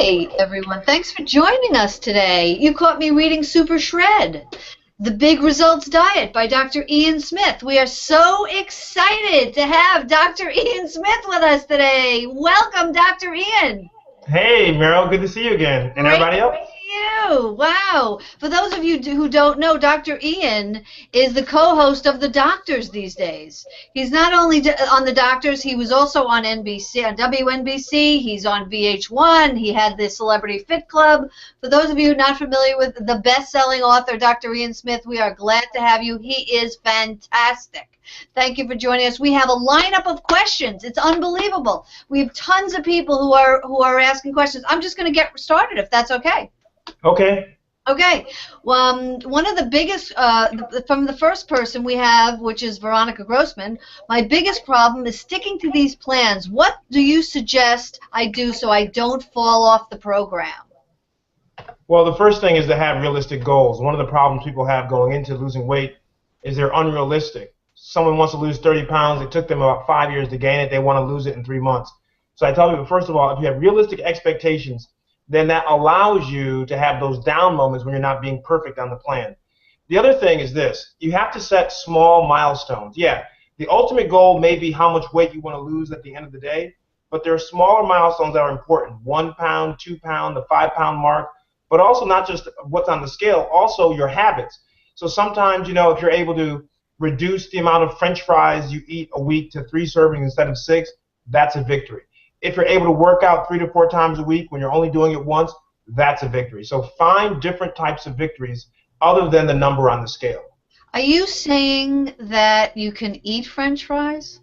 Hi, everyone. Thanks for joining us today. You caught me reading Super Shred, The Big Results Diet by Dr. Ian Smith. We are so excited to have Dr. Ian Smith with us today. Welcome, Dr. Ian. Hey, Meryl. Good to see you again. And everybody else? Great to see you. Wow. For those of you who don't know, Dr. Ian is the co-host of The Doctors these days. He's not only on The Doctors, he was also on NBC, on WNBC. He's on VH1. He had the Celebrity Fit Club. For those of you not familiar with the best-selling author, Dr. Ian Smith, we are glad to have you. He is fantastic. Thank you for joining us. We have a lineup of questions. It's unbelievable. We have tons of people who are asking questions. I'm just going to get started, if that's okay. Okay. Okay. One of the biggest, from the first person we have, which is Veronica Grossman, my biggest problem is sticking to these plans. What do you suggest I do so I don't fall off the program? Well, the first thing is to have realistic goals. One of the problems people have going into losing weight is they're unrealistic. Someone wants to lose 30 pounds. It took them about 5 years to gain it. They want to lose it in 3 months. So I tell people, first of all, if you have realistic expectations, then that allows you to have those down moments when you're not being perfect on the plan. The other thing is this. You have to set small milestones. Yeah, the ultimate goal may be how much weight you want to lose at the end of the day, but there are smaller milestones that are important. 1 pound, 2 pound, the 5 pound mark, but also not just what's on the scale, also your habits. So sometimes, you know, if you're able to reduce the amount of French fries you eat a week to 3 servings instead of 6, that's a victory. If you're able to work out 3 to 4 times a week when you're only doing it once, that's a victory. So find different types of victories other than the number on the scale. Are you saying that you can eat French fries?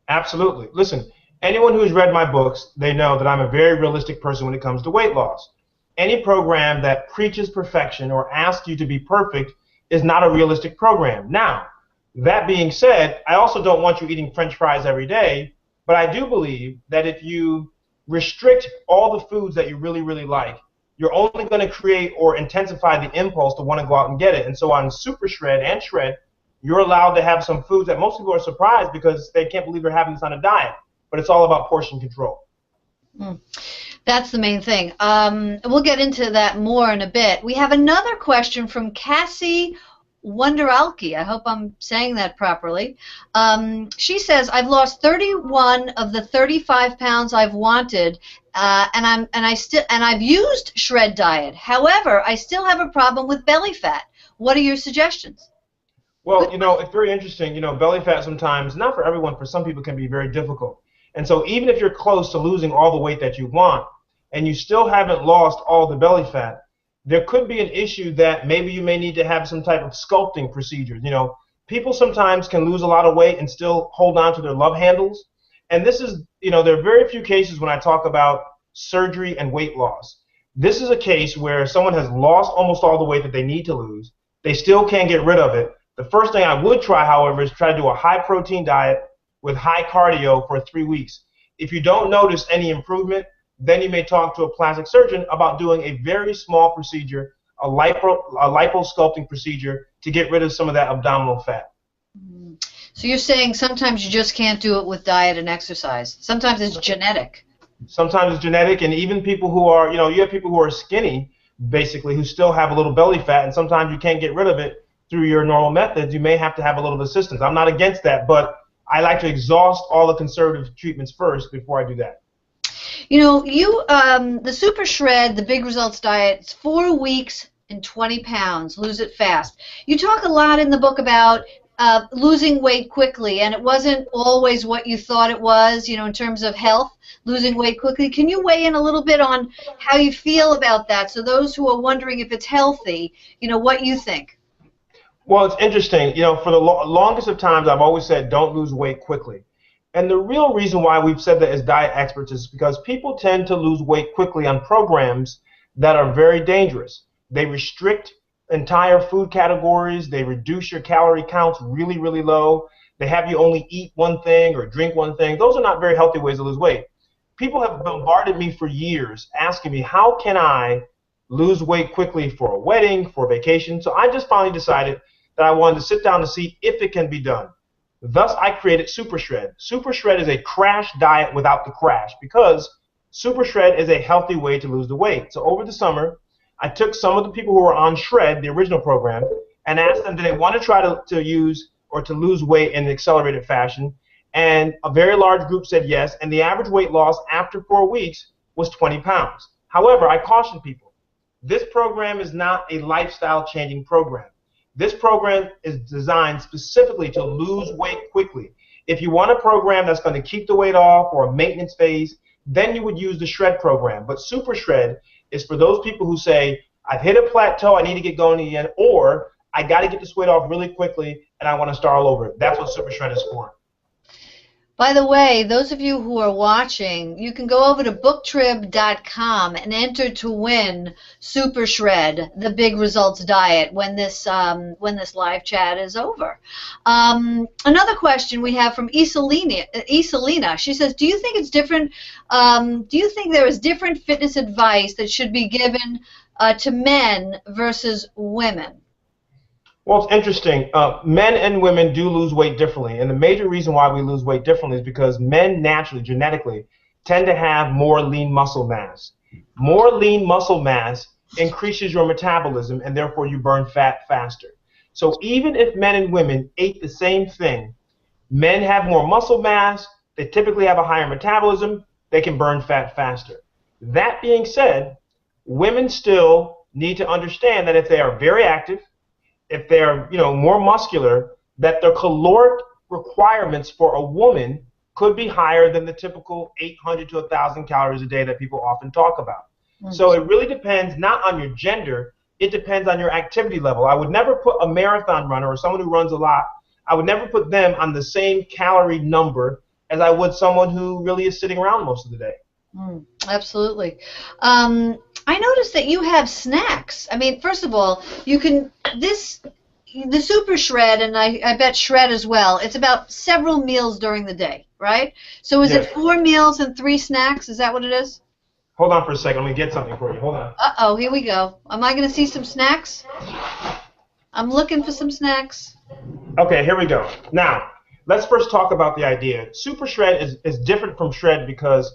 Absolutely. Listen, anyone who's read my books, they know that I'm a very realistic person when it comes to weight loss. Any program that preaches perfection or asks you to be perfect is not a realistic program. Now, that being said, I also don't want you eating French fries every day, but I do believe that if you restrict all the foods that you really, really like, you're only going to create or intensify the impulse to want to go out and get it. And so on Super Shred and Shred, you're allowed to have some foods that most people are surprised because they can't believe they're having this on a diet, but it's all about portion control. That's the main thing. We'll get into that more in a bit. We have another question from Cassie Wonderalki. I hope I'm saying that properly. She says, I've lost 31 of the 35 pounds I've wanted, and I've used Shred Diet. However, I still have a problem with belly fat. What are your suggestions? Well, you know, it's very interesting. You know, belly fat sometimes, not for everyone, for some people can be very difficult. And so even if you're close to losing all the weight that you want, and you still haven't lost all the belly fat, there could be an issue that maybe you may need to have some type of sculpting procedure. You know, people sometimes can lose a lot of weight and still hold on to their love handles. And this is, you know, there are very few cases when I talk about surgery and weight loss. This is a case where someone has lost almost all the weight that they need to lose. They still can't get rid of it. The first thing I would try, however, is try to do a high-protein diet with high cardio for 3 weeks. If you don't notice any improvement, then you may talk to a plastic surgeon about doing a very small procedure, a liposculpting procedure, to get rid of some of that abdominal fat. So you're saying sometimes you just can't do it with diet and exercise. Sometimes it's genetic. Sometimes it's genetic, and even people who are, you know, you have people who are skinny, basically, who still have a little belly fat, and sometimes you can't get rid of it through your normal methods. You may have to have a little assistance. I'm not against that, but I like to exhaust all the conservative treatments first before I do that. You know, the Super Shred, the Big Results Diet, it's 4 weeks and 20 pounds. Lose it fast. You talk a lot in the book about losing weight quickly, and it wasn't always what you thought it was, you know, in terms of health, losing weight quickly. Can you weigh in a little bit on how you feel about that? So those who are wondering if it's healthy, you know, what you think. Well, it's interesting. You know, for the longest of times, I've always said don't lose weight quickly. And the real reason why we've said that as diet experts is because people tend to lose weight quickly on programs that are very dangerous. They restrict entire food categories. They reduce your calorie counts really, really low. They have you only eat one thing or drink one thing. Those are not very healthy ways to lose weight. People have bombarded me for years asking me, how can I lose weight quickly for a wedding, for a vacation? So I just finally decided that I wanted to sit down to see if it can be done. Thus, I created Super Shred. Super Shred is a crash diet without the crash because Super Shred is a healthy way to lose the weight. So over the summer, I took some of the people who were on Shred, the original program, and asked them, do they want to try to use or to lose weight in an accelerated fashion? And a very large group said yes, and the average weight loss after 4 weeks was 20 pounds. However, I caution people, this program is not a lifestyle changing program. This program is designed specifically to lose weight quickly. If you want a program that's going to keep the weight off or a maintenance phase, then you would use the Shred program. But Super Shred is for those people who say, I've hit a plateau, I need to get going again, or I got to get this weight off really quickly and I want to start all over. That's what Super Shred is for. By the way, those of you who are watching, you can go over to booktrib.com and enter to win Super Shred, the Big Results Diet, when this live chat is over. Another question we have from Iselina. She says, do you think it's different? Do you think there is different fitness advice that should be given to men versus women? Well, it's interesting. Men and women do lose weight differently, and the major reason why we lose weight differently is because men naturally, genetically, tend to have more lean muscle mass. More lean muscle mass increases your metabolism, and therefore you burn fat faster. So even if men and women ate the same thing, men have more muscle mass, they typically have a higher metabolism, they can burn fat faster. That being said, women still need to understand that if they are very active, if they're more muscular, that their caloric requirements for a woman could be higher than the typical 800 to 1,000 calories a day that people often talk about. Mm-hmm. So it really depends not on your gender, it depends on your activity level. I would never put a marathon runner or someone who runs a lot, I would never put them on the same calorie number as I would someone who really is sitting around most of the day. Absolutely. I noticed that you have snacks. I mean, first of all, you can the Super Shred, and I bet Shred as well. It's about several meals during the day, right? So is it 4 meals and 3 snacks? Is that what it is? Hold on for a second. Let me get something for you. Hold on. Uh-oh, here we go. Am I going to see some snacks? I'm looking for some snacks. Okay, here we go. Now, let's first talk about the idea. Super Shred is different from Shred because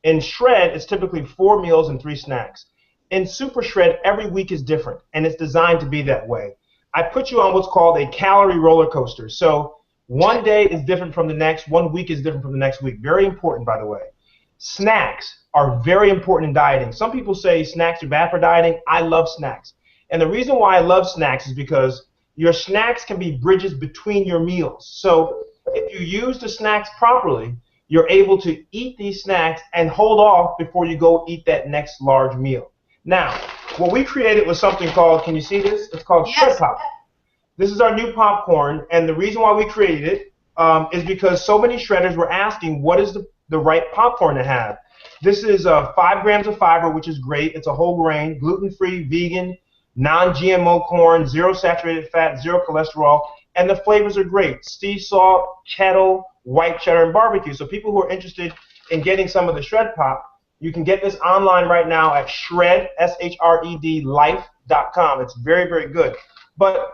in Shred, it's typically 4 meals and 3 snacks. In Super Shred, every week is different, and it's designed to be that way. I put you on what's called a calorie roller coaster. So one day is different from the next, 1 week is different from the next week. Very important, by the way. Snacks are very important in dieting. Some people say snacks are bad for dieting. I love snacks. And the reason why I love snacks is because your snacks can be bridges between your meals. So if you use the snacks properly, you're able to eat these snacks and hold off before you go eat that next large meal. Now, what we created was something called, can you see this? It's called Shred Pop. This is our new popcorn, and the reason why we created it is because so many shredders were asking what is the right popcorn to have. This is 5 grams of fiber, which is great. It's a whole grain, gluten-free, vegan, non-GMO corn, 0 saturated fat, 0 cholesterol, and the flavors are great. Sea salt, kettle, white cheddar, and barbecue. So people who are interested in getting some of the Shred Pop, you can get this online right now at shred, S-H-R-E-D, life.com. It's very, very good. But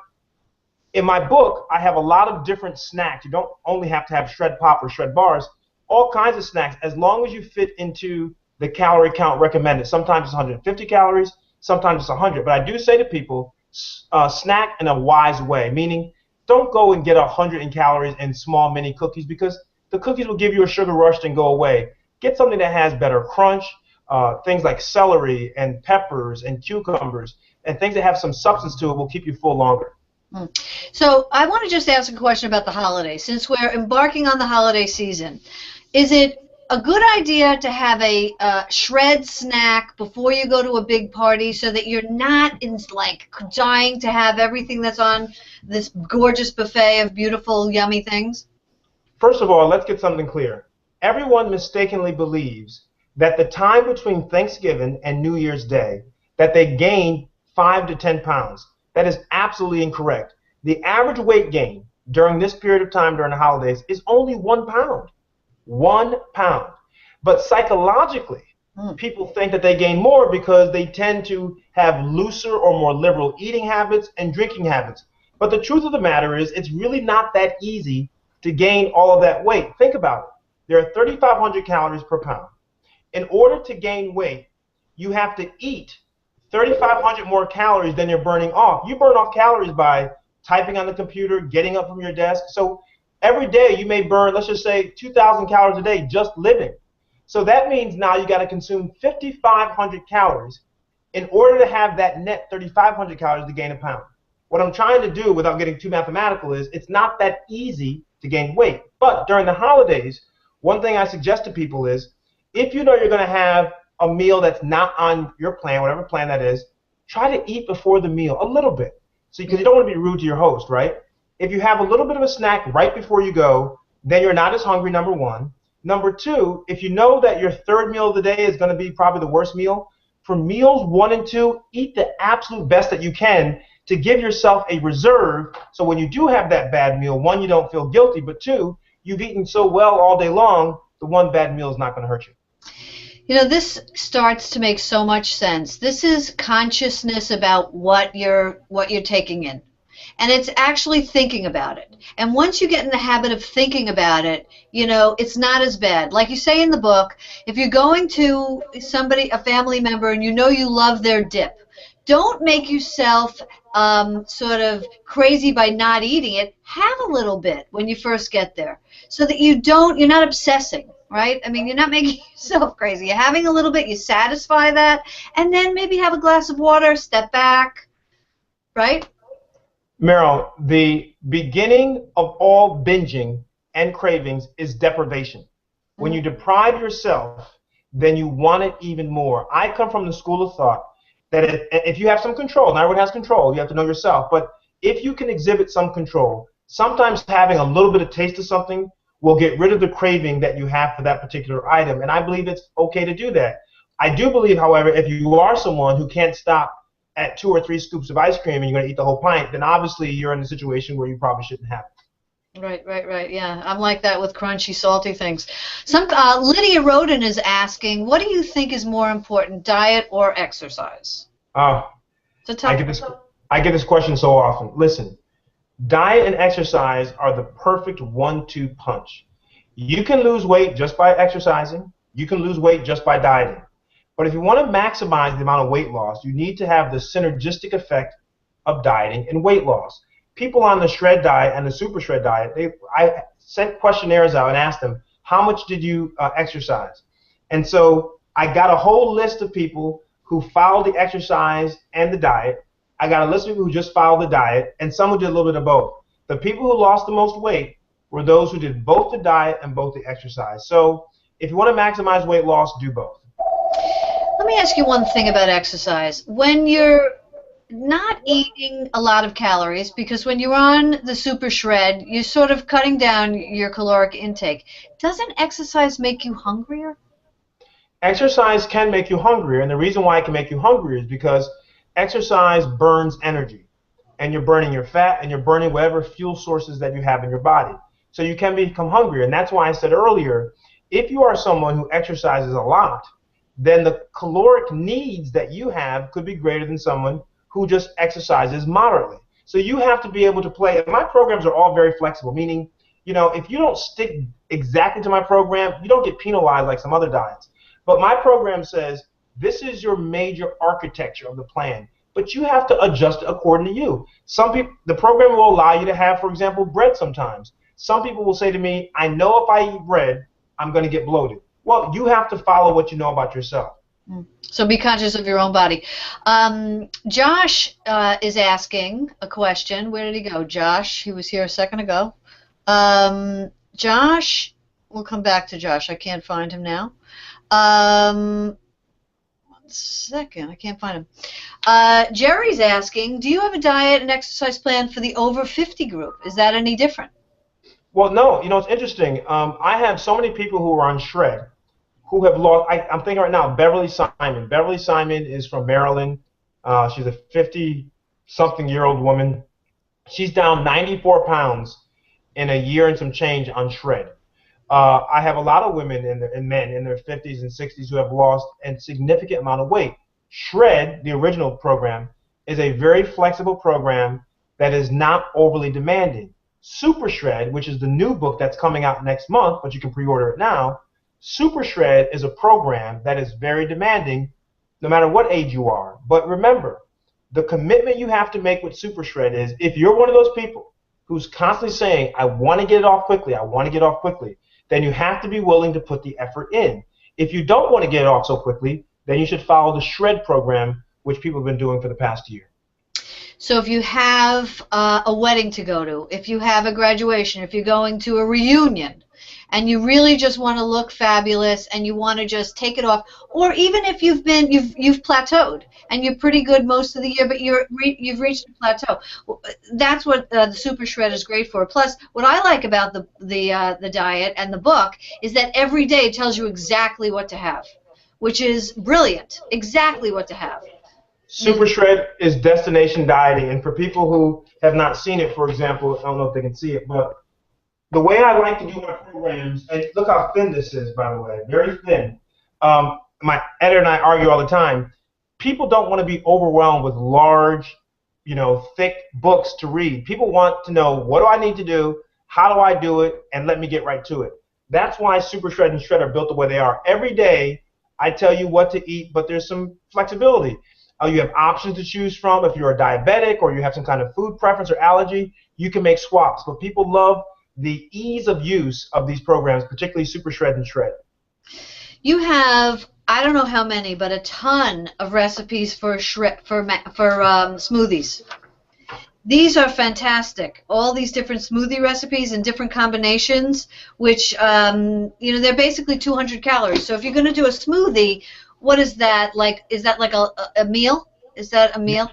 in my book, I have a lot of different snacks. You don't only have to have Shred Pop or Shred Bars. All kinds of snacks, as long as you fit into the calorie count recommended. Sometimes it's 150 calories, sometimes it's 100. But I do say to people, snack in a wise way, meaning don't go and get 100 calories in small mini cookies because the cookies will give you a sugar rush and go away. Get something that has better crunch, things like celery and peppers and cucumbers, and things that have some substance to it will keep you full longer. So I want to just ask a question about the holidays. Since we're embarking on the holiday season, is it a good idea to have a shred snack before you go to a big party so that you're not dying to have everything that's on this gorgeous buffet of beautiful, yummy things? First of all, let's get something clear. Everyone mistakenly believes that the time between Thanksgiving and New Year's Day that they gain 5 to 10 pounds. That is absolutely incorrect. The average weight gain during this period of time during the holidays is only 1 pound. 1 pound. But psychologically, people think that they gain more because they tend to have looser or more liberal eating habits and drinking habits. But the truth of the matter is it's really not that easy to gain all of that weight. Think about it. There are 3,500 calories per pound. in order to gain weight, you have to eat 3,500 more calories than you're burning off. You burn off calories by typing on the computer, getting up from your desk. So every day you may burn, let's just say, 2,000 calories a day just living. So that means now you got to consume 5,500 calories in order to have that net 3,500 calories to gain a pound. What I'm trying to do, without getting too mathematical, is it's not that easy to gain weight. But during the holidays, one thing I suggest to people is, if you know you're going to have a meal that's not on your plan, whatever plan that is, try to eat before the meal a little bit. So, because you don't want to be rude to your host, right? If you have a little bit of a snack right before you go, then you're not as hungry, number one. Number two, if you know that your third meal of the day is going to be probably the worst meal, for meals 1 and 2, eat the absolute best that you can to give yourself a reserve, so when you do have that bad meal, 1, you don't feel guilty, but 2, you've eaten so well all day long, the one bad meal is not going to hurt you. You know, this starts to make so much sense. This is consciousness about what you're taking in. And it's actually thinking about it. And once you get in the habit of thinking about it, you know, it's not as bad. Like you say in the book, if you're going to somebody, a family member, and you know you love their dip, don't make yourself sort of crazy by not eating it. Have a little bit when you first get there, so that you're not obsessing, right? I mean, you're not making yourself crazy. You're having a little bit, you satisfy that, and then maybe have a glass of water, step back, right? Meryl, the beginning of all binging and cravings is deprivation. When you deprive yourself, then you want it even more. I come from the school of thought that if you have some control, not everyone has control, you have to know yourself, but if you can exhibit some control, sometimes having a little bit of taste of something will get rid of the craving that you have for that particular item, and I believe it's okay to do that. I do believe, however, if you are someone who can't stop at 2 or 3 scoops of ice cream and you're going to eat the whole pint, then obviously you're in a situation where you probably shouldn't have it. Right. Yeah, I'm like that with crunchy, salty things. Lydia Roden is asking, what do you think is more important, diet or exercise? I get this question so often. Listen, diet and exercise are the perfect 1-2 punch. You can lose weight just by exercising. You can lose weight just by dieting. But if you want to maximize the amount of weight loss, you need to have the synergistic effect of dieting and weight loss. People on the shred diet and the super shred diet, I sent questionnaires out and asked them, how much did you exercise? And so I got a whole list of people who followed the exercise and the diet. I got a list of people who just followed the diet, and some who did a little bit of both. The people who lost the most weight were those who did both the diet and both the exercise. So if you want to maximize weight loss, do both. Let me ask you one thing about exercise. When you're not eating a lot of calories, because when you're on the super shred, you're sort of cutting down your caloric intake. Doesn't exercise make you hungrier? Exercise can make you hungrier, and the reason why it can make you hungrier is because exercise burns energy, and you're burning your fat, and you're burning whatever fuel sources that you have in your body. So you can become hungrier, and that's why I said earlier, if you are someone who exercises a lot, then the caloric needs that you have could be greater than someone who just exercises moderately. So you have to be able to play, and my programs are all very flexible, meaning, you know, if you don't stick exactly to my program, you don't get penalized like some other diets. But my program says, this is your major architecture of the plan, but you have to adjust it according to you. Some people, the program will allow you to have, for example, bread sometimes. Some people will say to me, I know if I eat bread, I'm going to get bloated. Well, you have to follow what you know about yourself. So be conscious of your own body. Josh is asking a question. Where did he go? Josh, he was here a second ago. Josh, we'll come back to Josh. I can't find him now. 1 second, I can't find him. Jerry's asking, do you have a diet and exercise plan for the over 50 group? Is that any different? Well, no. You know, it's interesting. I have so many people who are on shred who have lost. I'm thinking right now, Beverly Simon. Beverly Simon is from Maryland. She's a 50-something-year-old woman. She's down 94 pounds in a year and some change on shred. I have a lot of women and men in their 50s and 60s who have lost a significant amount of weight. Shred, the original program, is a very flexible program that is not overly demanding. Super Shred, which is the new book that's coming out next month, but you can pre-order it now. Super Shred is a program that is very demanding no matter what age you are. But remember, the commitment you have to make with Super Shred is if you're one of those people who's constantly saying, I want to get it off quickly, I want to get off quickly, then you have to be willing to put the effort in. If you don't want to get it off so quickly, then you should follow the Shred program, which people have been doing for the past year. So if you have a wedding to go to, if you have a graduation, if you're going to a reunion, and you really just want to look fabulous and you want to just take it off, or even if you've plateaued and you're pretty good most of the year, but you've reached a plateau, that's what the Super Shred is great for. Plus, what I like about the diet and the book is that every day it tells you exactly what to have, which is brilliant. Exactly what to have. Super Shred is destination dieting, and for people who have not seen it, for example, I don't know if they can see it, but the way I like to do my programs, and look how thin this is, by the way, very thin. My editor and I argue all the time. People don't want to be overwhelmed with large, thick books to read. People want to know, what do I need to do, how do I do it, and let me get right to it. That's why Super Shred and Shred are built the way they are. Every day, I tell you what to eat, but there's some flexibility. You have options to choose from. If you're a diabetic or you have some kind of food preference or allergy, you can make swaps. But people love the ease of use of these programs, particularly Super Shred and Shred. You have, I don't know how many, but a ton of recipes for smoothies. These are fantastic. All these different smoothie recipes and different combinations, which they're basically 200 calories. So if you're going to do a smoothie, what is that like? Is that like a meal? Is that a meal?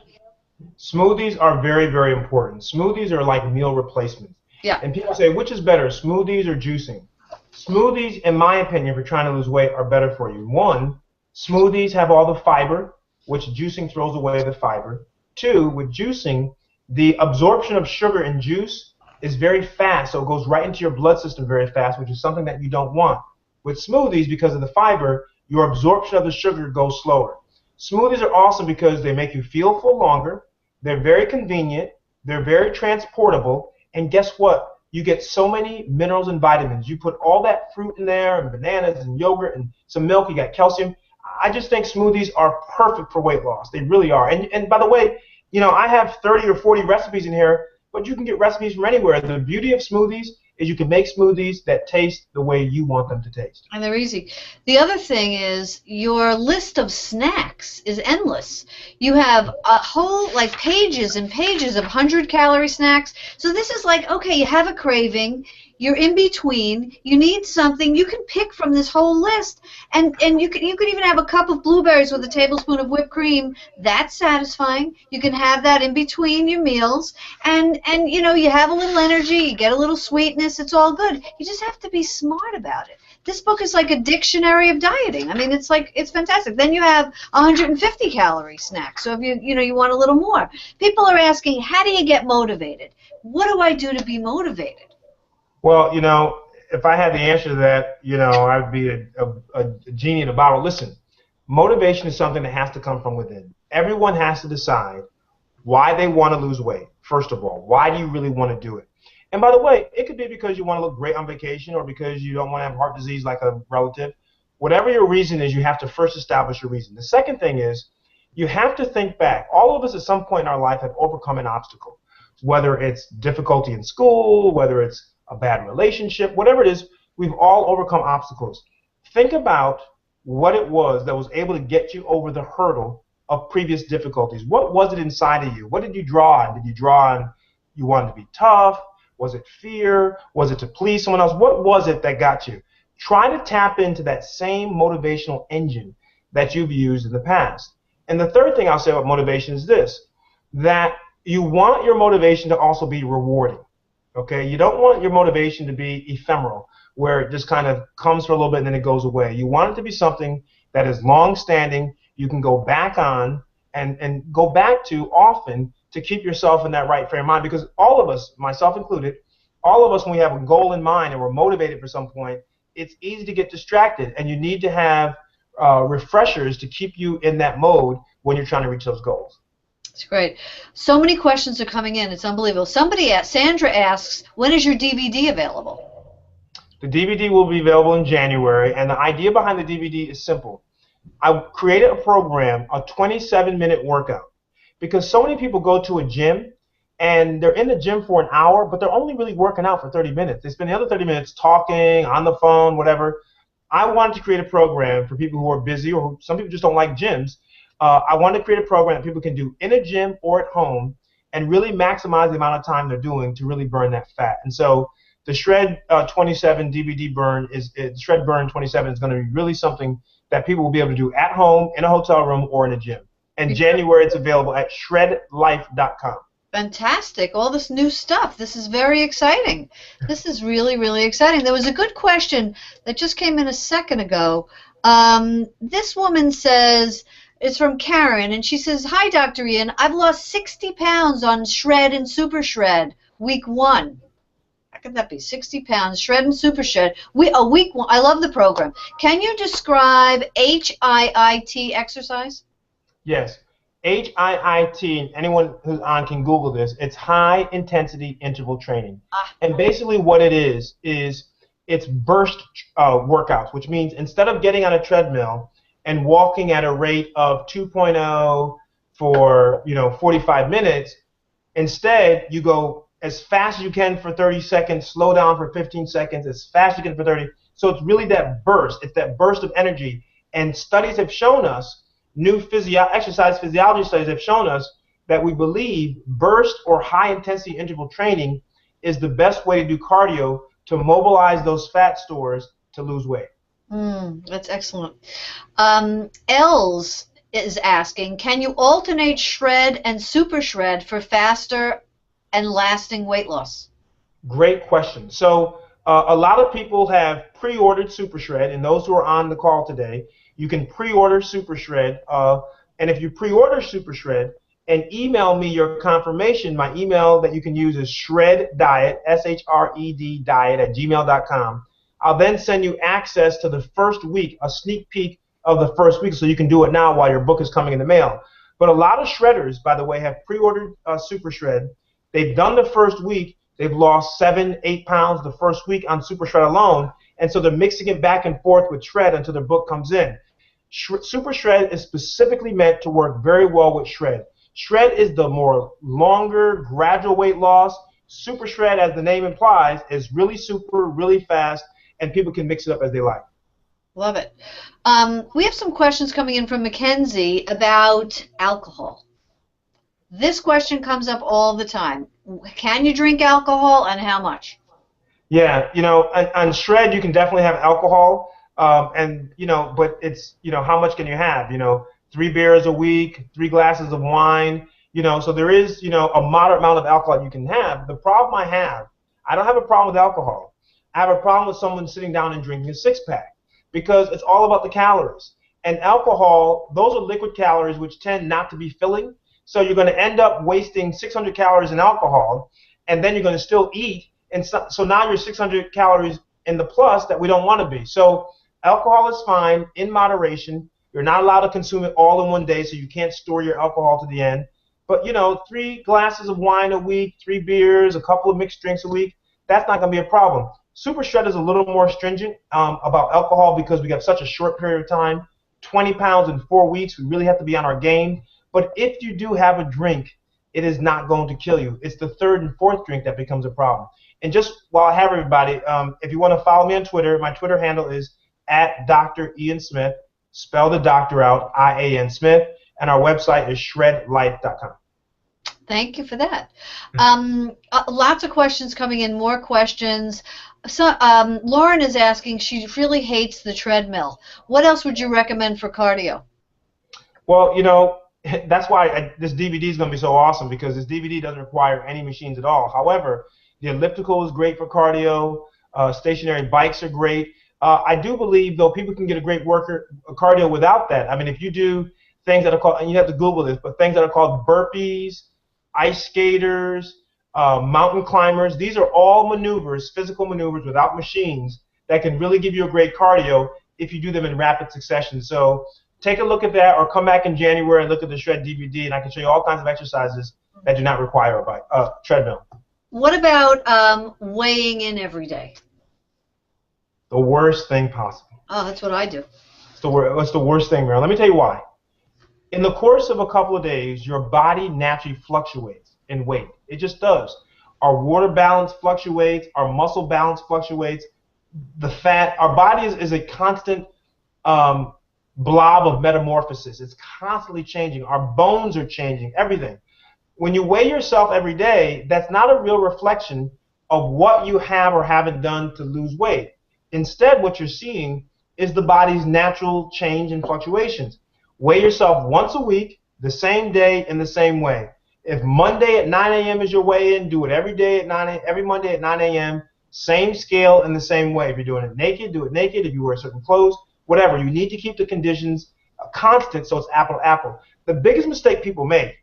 Smoothies are very, very important. Smoothies are like meal replacements. Yeah. And people say, which is better, smoothies or juicing? Smoothies, in my opinion, for trying to lose weight, are better for you. One, smoothies have all the fiber, which juicing throws away the fiber. Two, with juicing, the absorption of sugar in juice is very fast, so it goes right into your blood system very fast, which is something that you don't want. With smoothies, because of the fiber, your absorption of the sugar goes slower. Smoothies are awesome because they make you feel full longer, they're very convenient, they're very transportable, and guess what? You get so many minerals and vitamins. You put all that fruit in there, and bananas, and yogurt, and some milk, you got calcium. I just think smoothies are perfect for weight loss. They really are. And by the way, I have 30 or 40 recipes in here, but you can get recipes from anywhere. The beauty of smoothies is you can make smoothies that taste the way you want them to taste. And they're easy. The other thing is your list of snacks is endless. You have a whole, pages and pages of 100-calorie snacks. So this is like, okay, you have a craving, you're in between, you need something, you can pick from this whole list, and you could even have a cup of blueberries with a tablespoon of whipped cream. That's satisfying. You can have that in between your meals, and you have a little energy, you get a little sweetness, it's all good. You just have to be smart about it. This book is like a dictionary of dieting. I mean, it's fantastic. Then you have 150-calorie snacks. So if you want a little more. People are asking, how do you get motivated? What do I do to be motivated? Well, if I had the answer to that, I'd be a genie in a bottle. Listen, motivation is something that has to come from within. Everyone has to decide why they want to lose weight. First of all, why do you really want to do it? And by the way, it could be because you want to look great on vacation or because you don't want to have heart disease like a relative. Whatever your reason is, you have to first establish your reason. The second thing is you have to think back. All of us at some point in our life have overcome an obstacle, whether it's difficulty in school, whether it's a bad relationship, whatever it is, we've all overcome obstacles. Think about what it was that was able to get you over the hurdle of previous difficulties. What was it inside of you? What did you draw on? Did you draw on you wanted to be tough? Was it fear? Was it to please someone else? What was it that got you? Try to tap into that same motivational engine that you've used in the past. And the third thing I'll say about motivation is this, that you want your motivation to also be rewarding. Okay, you don't want your motivation to be ephemeral, where it just kind of comes for a little bit and then it goes away. You want it to be something that is long-standing, you can go back on and go back to often to keep yourself in that right frame of mind, because all of us, myself included, all of us, when we have a goal in mind and we're motivated for some point, it's easy to get distracted, and you need to have refreshers to keep you in that mode when you're trying to reach those goals. It's great. So many questions are coming in. It's unbelievable. Sandra asks, when is your DVD available? The DVD will be available in January, and the idea behind the DVD is simple. I created a program, a 27-minute workout, because so many people go to a gym and they're in the gym for an hour, but they're only really working out for 30 minutes. They spend the other 30 minutes talking, on the phone, whatever. I wanted to create a program for people who are busy, or some people just don't like gyms. I wanted to create a program that people can do in a gym or at home and really maximize the amount of time they're doing to really burn that fat. And so the Shred 27 DVD burn Shred Burn 27 is going to be really something that people will be able to do at home, in a hotel room, or in a gym. In January, it's available at shredlife.com. Fantastic. All this new stuff. This is very exciting. This is really, really exciting. There was a good question that just came in a second ago. This woman says, it's from Karen, and she says, "Hi, Dr. Ian. I've lost 60 pounds on Shred and Super Shred, week 1. How could that be? 60 pounds, Shred and Super Shred. Week 1. I love the program. Can you describe HIIT exercise?" Yes. HIIT, anyone who's on can Google this. It's high intensity interval training. And basically what it is it's burst workouts, which means instead of getting on a treadmill and walking at a rate of 2.0 for 45 minutes, instead you go as fast as you can for 30 seconds, slow down for 15 seconds, as fast as you can for 30. So it's really that burst. It's that burst of energy. And studies have shown us, new exercise physiology studies have shown us that we believe burst or high-intensity interval training is the best way to do cardio to mobilize those fat stores to lose weight. That's excellent. Els is asking, can you alternate Shred and Super Shred for faster and lasting weight loss? Great question. So a lot of people have pre-ordered Super Shred, and those who are on the call today, you can pre-order Super Shred, and if you pre-order Super Shred and email me your confirmation, my email that you can use is shreddiet, SHRED diet @gmail.com. I'll then send you access to the first week, a sneak peek of the first week, so you can do it now while your book is coming in the mail. But a lot of shredders, by the way, have pre-ordered Super Shred. They've done the first week. They've lost 7-8 pounds the first week on Super Shred alone, and so they're mixing it back and forth with Shred until their book comes in. Super Shred is specifically meant to work very well with Shred. Shred is the more longer, gradual weight loss. Super Shred, as the name implies, is really super, really fast, and people can mix it up as they like. Love it. We have some questions coming in from Mackenzie about alcohol. This question comes up all the time. Can you drink alcohol, and how much? Yeah, on Shred you can definitely have alcohol, but it's, how much can you have? 3 beers a week, 3 glasses of wine, so there is, a moderate amount of alcohol you can have. The problem I don't have a problem with alcohol. I have a problem with someone sitting down and drinking a 6-pack, because it's all about the calories. And alcohol, those are liquid calories which tend not to be filling. So you're going to end up wasting 600 calories in alcohol, and then you're going to still eat. And so now you're 600 calories in the plus that we don't want to be. So alcohol is fine in moderation. You're not allowed to consume it all in one day, so you can't store your alcohol to the end. But, 3 glasses of wine a week, 3 beers, a couple of mixed drinks a week, that's not going to be a problem. Super Shred is a little more stringent about alcohol because we have such a short period of time, 20 pounds in 4 weeks. We really have to be on our game. But if you do have a drink, it is not going to kill you. It's the 3rd and 4th drink that becomes a problem. And just while I have everybody, if you want to follow me on Twitter, my Twitter handle is @Dr. Ian Smith. Spell the doctor out, I-A-N Smith. And our website is shredlife.com. Thank you for that. Lots of questions coming in, more questions. So, Lauren is asking, she really hates the treadmill. What else would you recommend for cardio? Well, that's why this DVD is going to be so awesome, because this DVD doesn't require any machines at all. However, the elliptical is great for cardio. Stationary bikes are great. I do believe, though, people can get a great cardio without that. I mean, if you do things that are called, and you have to Google this, but things that are called burpees, ice skaters, mountain climbers, these are all maneuvers, physical maneuvers without machines that can really give you a great cardio if you do them in rapid succession. So take a look at that, or come back in January and look at the Shred DVD, and I can show you all kinds of exercises that do not require a treadmill. What about weighing in every day? The worst thing possible. Oh, that's what I do. It's the worst thing, Meryl. Let me tell you why. In the course of a couple of days, your body naturally fluctuates in weight. It just does. Our water balance fluctuates. Our muscle balance fluctuates. The fat, our body is a constant blob of metamorphosis. It's constantly changing. Our bones are changing, everything. When you weigh yourself every day, that's not a real reflection of what you have or haven't done to lose weight. Instead, what you're seeing is the body's natural change and fluctuations. Weigh yourself once a week, the same day, in the same way. If Monday at 9 a.m. is your weigh-in, do it every day at 9 a.m., every Monday at 9 a.m., same scale in the same way. If you're doing it naked, do it naked. If you wear certain clothes, whatever. You need to keep the conditions constant so it's apple to apple. The biggest mistake people make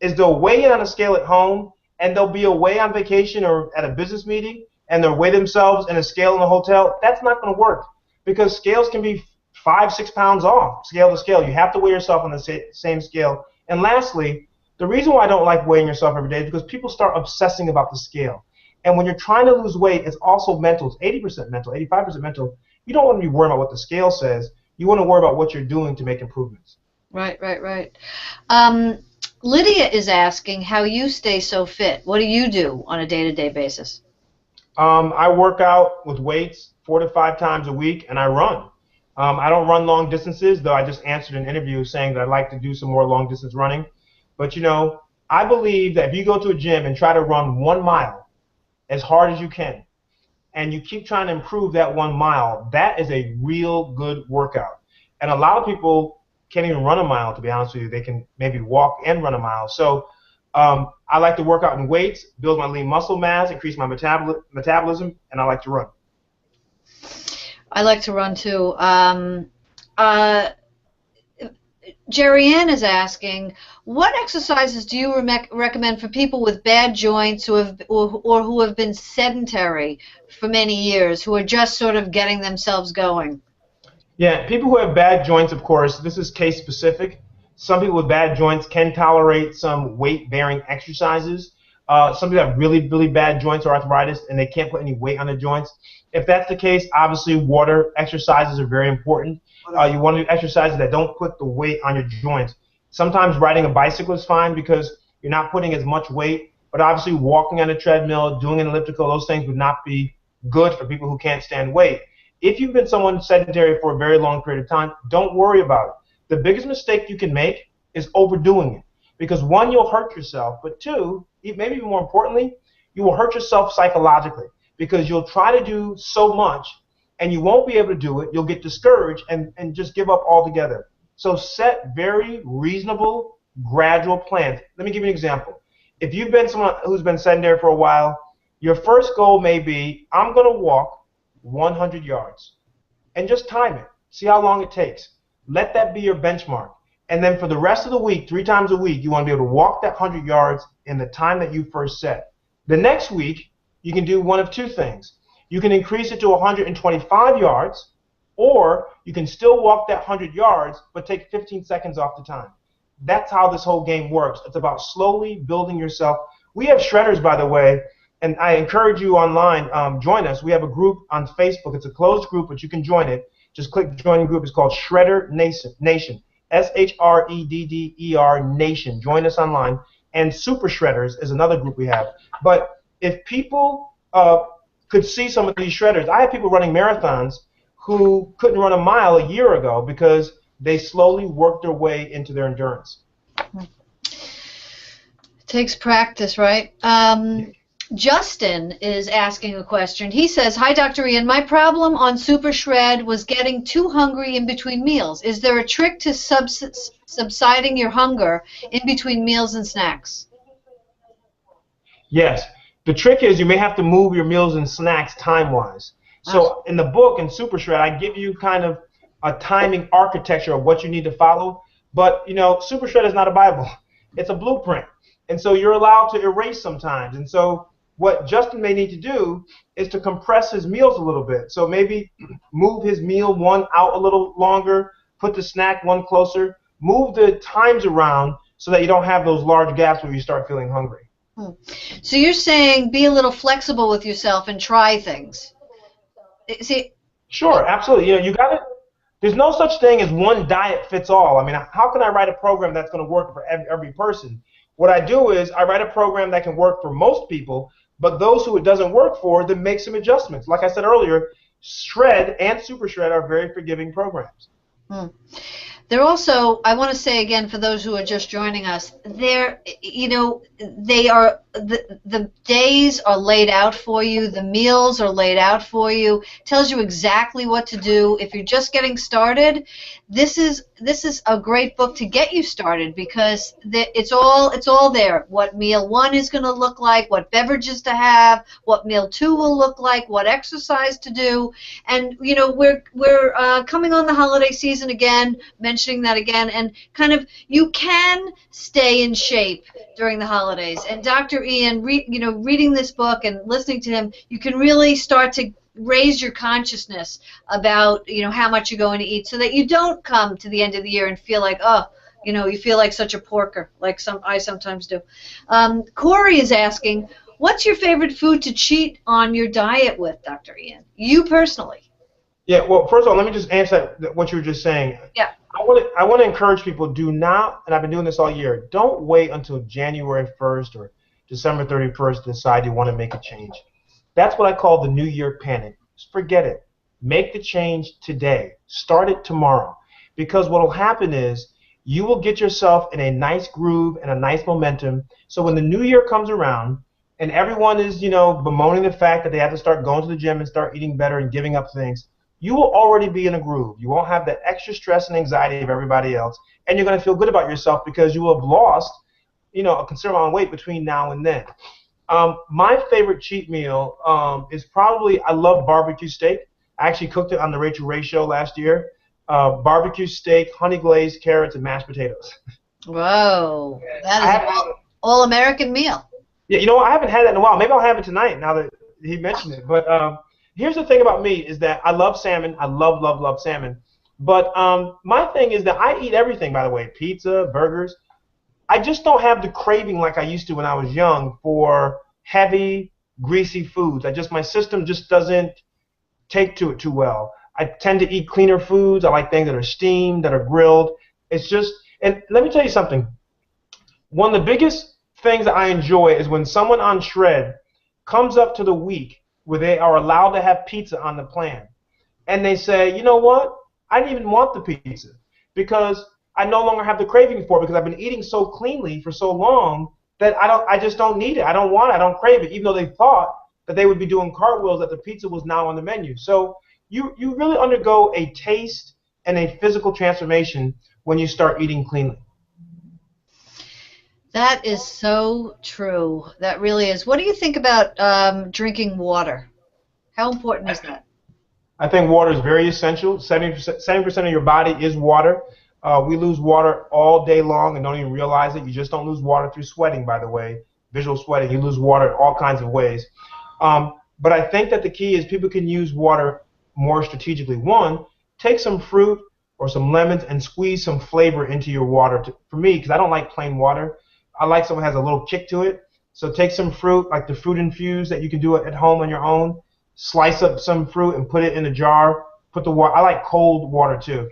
is they'll weigh in on a scale at home, and they'll be away on vacation or at a business meeting, and they'll weigh themselves in a scale in a hotel. That's not going to work because scales can be 5-6 pounds off, scale to scale. You have to weigh yourself on the same scale. And lastly, the reason why I don't like weighing yourself every day is because people start obsessing about the scale. And when you're trying to lose weight, it's also mental. It's 80% mental, 85% mental. You don't want to be worried about what the scale says. You want to worry about what you're doing to make improvements. Right. Lydia is asking how you stay so fit. What do you do on a day-to-day basis? I work out with weights 4 to 5 times a week, and I run. I don't run long distances, though I just answered an interview saying that I'd like to do some more long-distance running. But, you know, I believe that if you go to a gym and try to run 1 mile as hard as you can, and you keep trying to improve that 1 mile, that is a real good workout. And a lot of people can't even run a mile, to be honest with you. They can maybe walk and run a mile. So I like to work out in weights, build my lean muscle mass, increase my metabolism, and I like to run. I like to run too. Jerry Ann is asking, what exercises do you recommend for people with bad joints or who have been sedentary for many years, who are just sort of getting themselves going? Yeah, people who have bad joints, of course, this is case specific. Some people with bad joints can tolerate some weight-bearing exercises. Some people have really, really bad joints or arthritis, and they can't put any weight on their joints. If that's the case, obviously water exercises are very important. You want to do exercises that don't put the weight on your joints. Sometimes riding a bicycle is fine because you're not putting as much weight, but obviously walking on a treadmill, doing an elliptical, those things would not be good for people who can't stand weight. If you've been someone sedentary for a very long period of time, don't worry about it. The biggest mistake you can make is overdoing it. Because 1, you'll hurt yourself, but 2, maybe even more importantly, you will hurt yourself psychologically because you'll try to do so much and you won't be able to do it. You'll get discouraged and just give up altogether. So set very reasonable, gradual plans. Let me give you an example. If you've been someone who's been sedentary for a while, your first goal may be, I'm going to walk 100 yards. And just time it. See how long it takes. Let that be your benchmark. And then for the rest of the week, 3 times a week, you want to be able to walk that 100 yards in the time that you first set. The next week, you can do one of 2 things. You can increase it to 125 yards, or you can still walk that 100 yards, but take 15 seconds off the time. That's how this whole game works. It's about slowly building yourself. We have shredders, by the way, and I encourage you online, join us. We have a group on Facebook. It's a closed group, but you can join it. Just click join group. It's called Shredder Nation. SHREDDER Nation. Join us online. And Super Shredders is another group we have. But if people could see some of these shredders, I have people running marathons who couldn't run a mile a year ago because they slowly worked their way into their endurance. It takes practice, right? Justin is asking a question. He says, hi, Dr. Ian. My problem on Super Shred was getting too hungry in between meals. Is there a trick to subsiding your hunger in between meals and snacks? Yes. The trick is you may have to move your meals and snacks time-wise. So in the book, in Super Shred, I give you kind of a timing architecture of what you need to follow. But, you know, Super Shred is not a Bible. It's a blueprint. And so you're allowed to erase sometimes. And so what Justin may need to do is to compress his meals a little bit. So maybe move his meal 1 out a little longer, put the snack 1 closer, move the times around so that you don't have those large gaps where you start feeling hungry. So you're saying be a little flexible with yourself and try things. See, Sure, absolutely. You got to. There's no such thing as one diet fits all. I mean, how can I write a program that's going to work for every person? What I do is I write a program that can work for most people, but those who it doesn't work for, then make some adjustments. Like I said earlier, Shred and Super Shred are very forgiving programs. Hmm. They're also, I want to say again for those who are just joining us, they are, the days are laid out for you, the meals are laid out for you, tells you exactly what to do. If you're just getting started, this is a great book to get you started because it's all there. What meal 1 is going to look like, what beverages to have, what meal 2 will look like, what exercise to do, and we're coming on the holiday season again. Mentioning that again, and kind of you can stay in shape during the holidays. And Dr. Ian, reading this book and listening to him, you can really start to raise your consciousness about how much you're going to eat, so that you don't come to the end of the year and feel like you feel like such a porker, like I sometimes do. Corey is asking, what's your favorite food to cheat on your diet with, Dr. Ian? You personally? Yeah. Well, first of all, let me just answer what you were just saying. Yeah. I want to encourage people, do not, and I've been doing this all year, don't wait until January 1st or December 31st to decide you want to make a change. That's what I call the New Year panic. Just forget it. Make the change today. Start it tomorrow. Because what will happen is you will get yourself in a nice groove and a nice momentum. So when the new year comes around and everyone is, bemoaning the fact that they have to start going to the gym and start eating better and giving up things, you will already be in a groove. You won't have that extra stress and anxiety of everybody else, and you're going to feel good about yourself because you will have lost, a considerable amount of weight between now and then. My favorite cheat meal is probably, I love barbecue steak. I actually cooked it on the Rachel Ray show last year. Barbecue steak, honey glazed carrots, and mashed potatoes. Whoa, that is an all-American meal. Yeah, I haven't had that in a while. Maybe I'll have it tonight now that he mentioned it. But here's the thing about me is that I love salmon. I love, love, love salmon. But my thing is that I eat everything, by the way, pizza, burgers. I just don't have the craving like I used to when I was young for heavy, greasy foods. My system just doesn't take to it too well. I tend to eat cleaner foods. I like things that are steamed, that are grilled. It's just, and let me tell you something. One of the biggest things that I enjoy is when someone on Shred comes up to the week where they are allowed to have pizza on the plan, and they say, you know what? I didn't even want the pizza because I no longer have the craving for it because I've been eating so cleanly for so long that I just don't need it. I don't want it. I don't crave it, even though they thought that they would be doing cartwheels that the pizza was now on the menu. So you really undergo a taste and a physical transformation when you start eating cleanly. That is so true. That really is. What do you think about drinking water? How important is that? I think water is very essential. 70% of your body is water. We lose water all day long and don't even realize it. You just don't lose water through sweating, by the way, visual sweating. You lose water in all kinds of ways. But I think that the key is people can use water more strategically. One, take some fruit or some lemons and squeeze some flavor into your water. For me, because I don't like plain water, I like something that has a little kick to it. So take some fruit, like the fruit infused that you can do at home on your own. Slice up some fruit and put it in a jar. Put the water. I like cold water too.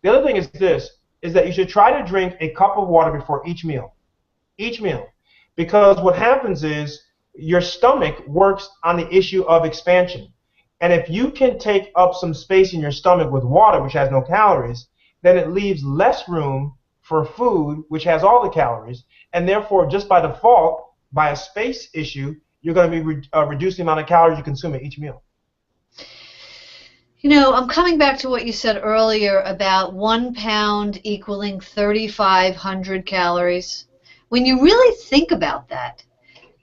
The other thing is this: is that you should try to drink a cup of water before each meal. Each meal, because what happens is your stomach works on the issue of expansion, and if you can take up some space in your stomach with water, which has no calories, then it leaves less room for food, which has all the calories, and therefore, just by default, by a space issue, you're going to be reducing the amount of calories you consume at each meal. I'm coming back to what you said earlier about 1 pound equaling 3,500 calories. When you really think about that,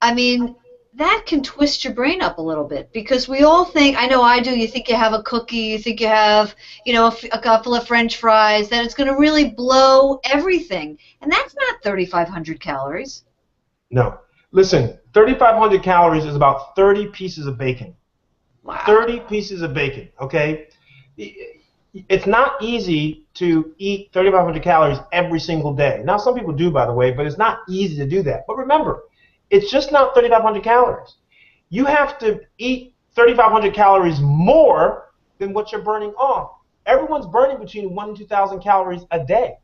I mean, that can twist your brain up a little bit because we all think, I know I do, you think you have a cookie, you think you have, a couple of French fries, that it's going to really blow everything. And that's not 3,500 calories. No. Listen, 3,500 calories is about 30 pieces of bacon. Wow. 30 pieces of bacon, okay? It's not easy to eat 3,500 calories every single day. Now, some people do, by the way, but it's not easy to do that. But remember, it's just not 3,500 calories. You have to eat 3,500 calories more than what you're burning off. Everyone's burning between 1,000 and 2,000 calories a day,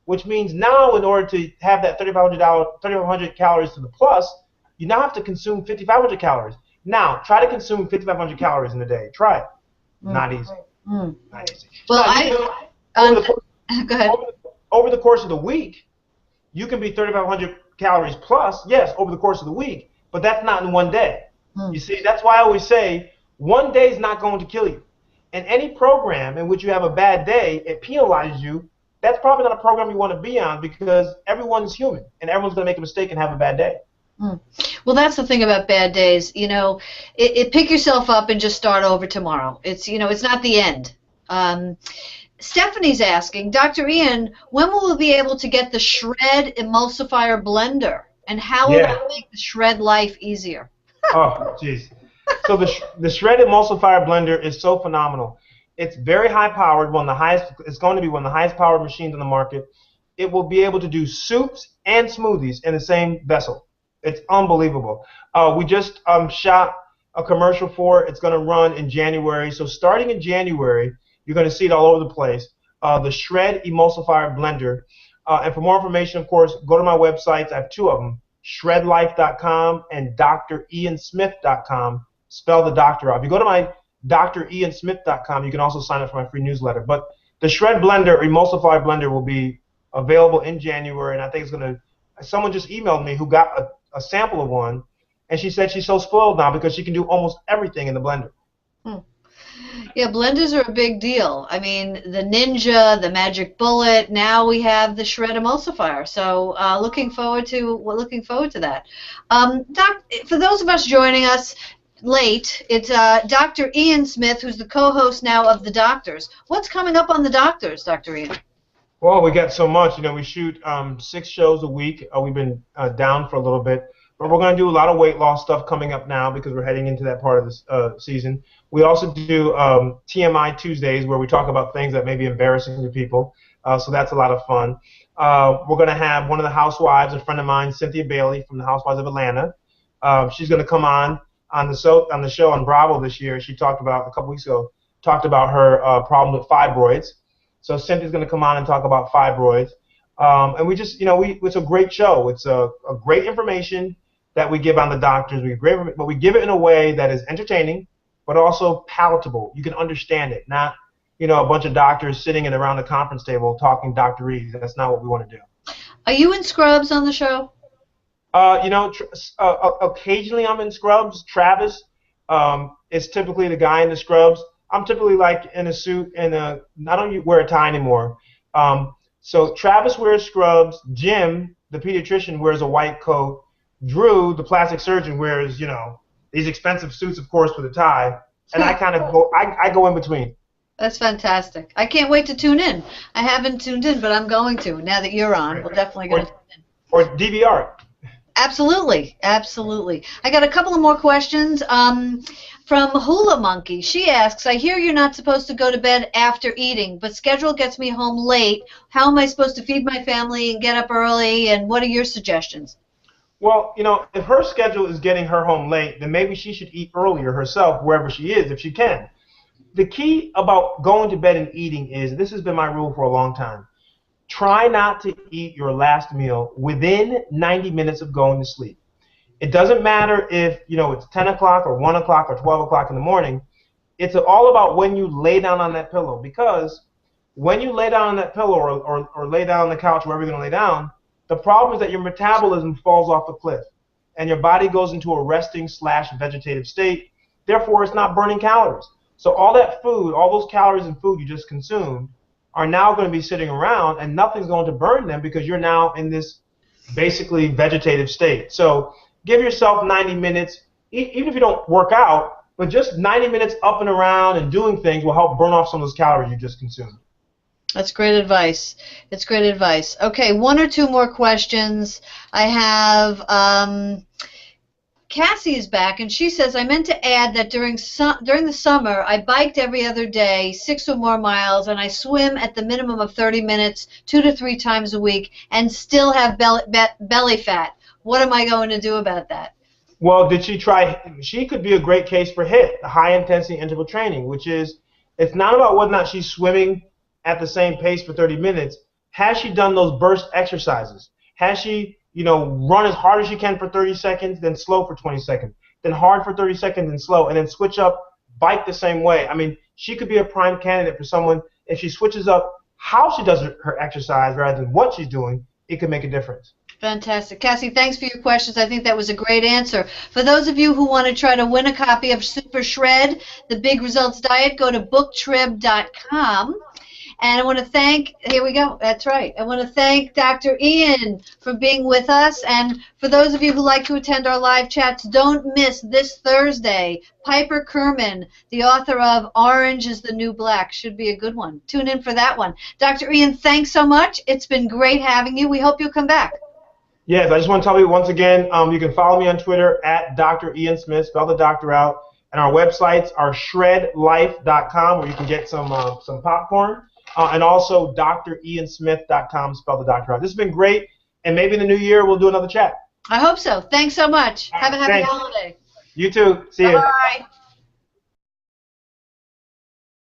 which means now in order to have that 3,500 calories to the plus, you now have to consume 5,500 calories. Now, try to consume 5,500 calories in a day. Try it. Not easy. Not easy. Well, go ahead. Over the course of the week, you can be 3,500 calories plus, yes, over the course of the week, but that's not in one day. You see, that's why I always say one day is not going to kill you. And any program in which you have a bad day, it penalizes you. That's probably not a program you want to be on because everyone's human and everyone's going to make a mistake and have a bad day. Well, that's the thing about bad days. You know, pick yourself up and just start over tomorrow. It's, you know, it's not the end. Stephanie's asking, Dr. Ian, when will we be able to get the Shred Emulsifier Blender? And how will it make the shred life easier? Oh, jeez. So the Shred Emulsifier Blender is so phenomenal. It's very high powered, it's going to be one of the highest powered machines on the market. It will be able to do soups and smoothies in the same vessel. It's unbelievable. We just shot a commercial for it. It's going to run in January. So starting in January, you're going to see it all over the place. The Shred Emulsifier Blender. And for more information, of course, go to my websites. I have two of them, shredlife.com and driansmith.com. Spell the doctor out. If you go to my driansmith.com, you can also sign up for my free newsletter. But the Shred Blender, Emulsifier Blender, will be available in January, and I think it's going to – someone just emailed me who got a sample of one, and she said she's so spoiled now because she can do almost everything in the blender. Yeah, blenders are a big deal. I mean, the Ninja, the Magic Bullet. Now we have the Shred Emulsifier. So looking forward to that. Doc, for those of us joining us late, it's Dr. Ian Smith, who's the co-host now of The Doctors. What's coming up on The Doctors, Dr. Ian? Well, we got so much. You know, we shoot 6 shows a week. We've been down for a little bit. But we're going to do a lot of weight loss stuff coming up now because we're heading into that part of this season. We also do TMI Tuesdays where we talk about things that may be embarrassing to people. So that's a lot of fun. We're going to have one of the housewives, a friend of mine, Cynthia Bailey from the Housewives of Atlanta. She's going to come on the show on Bravo this year. She talked about, a couple weeks ago, talked about her problem with fibroids. So Cynthia's going to come on and talk about fibroids. And we just, you know, it's a great show. It's a great information that we give on The Doctors. But we give it in a way that is entertaining, but also palatable. You can understand it, not, you know, a bunch of doctors sitting around a conference table talking doctorese. That's not what we want to do. Are you in scrubs on the show? You know, occasionally I'm in scrubs. Travis is typically the guy in the scrubs. I'm typically like in a suit and I don't wear a tie anymore. So Travis wears scrubs. Jim, the pediatrician, wears a white coat. Drew, the plastic surgeon, wears, you know, these expensive suits, of course, with a tie. And I kind of go in between. That's fantastic. I can't wait to tune in. I haven't tuned in, but I'm going to. Now that you're on, we're definitely going to tune in. Or DVR. Absolutely, absolutely. I got a couple of more questions. From Hula Monkey, she asks, I hear you're not supposed to go to bed after eating, but schedule gets me home late. How am I supposed to feed my family and get up early, and what are your suggestions? Well, you know, if her schedule is getting her home late, then maybe she should eat earlier herself, wherever she is, if she can. The key about going to bed and eating is, this has been my rule for a long time, try not to eat your last meal within 90 minutes of going to sleep. It doesn't matter if, you know, it's 10 o'clock or 1 o'clock or 12 o'clock in the morning. It's all about when you lay down on that pillow, because when you lay down on that pillow or lay down on the couch, wherever you're going to lay down, the problem is that your metabolism falls off a cliff and your body goes into a resting/vegetative state. Therefore, it's not burning calories. So all that food, all those calories and food you just consumed are now going to be sitting around and nothing's going to burn them because you're now in this basically vegetative state. So give yourself 90 minutes, even if you don't work out, but just 90 minutes up and around and doing things will help burn off some of those calories you just consumed. That's great advice. It's great advice. Okay, 1 or 2 more questions. I have Cassie is back, and she says, I meant to add that during the summer, I biked every other day, 6 or more miles, and I swim at the minimum of 30 minutes, 2 to 3 times a week, and still have belly fat. What am I going to do about that? Well, did she try? She could be a great case for HIT, high intensity interval training, which is It's not about whether or not she's swimming at the same pace for 30 minutes. Has she done those burst exercises? Has she, run as hard as she can for 30 seconds, then slow for 20 seconds, then hard for 30 seconds and slow, and then switch up, bike the same way? I mean, she could be a prime candidate for someone if she switches up how she does her exercise rather than what she's doing. It could make a difference. Fantastic. Cassie, thanks for your questions. I think that was a great answer. For those of you who want to try to win a copy of Super Shred, The Big Results Diet, go to booktrib.com. And I want to thank, here we go, that's right. I want to thank Dr. Ian for being with us. And for those of you who like to attend our live chats, don't miss this Thursday, Piper Kerman, the author of Orange is the New Black. Should be a good one. Tune in for that one. Dr. Ian, thanks so much. It's been great having you. We hope you'll come back. Yes, I just want to tell you once again, you can follow me on Twitter at Dr. Ian Smith, spell the doctor out. And our websites are shredlife.com, where you can get some popcorn. And also driansmith.com, spell the doctor out. This has been great, and maybe in the new year we'll do another chat. I hope so. Thanks so much. Have a happy holiday. You too. See you. Bye.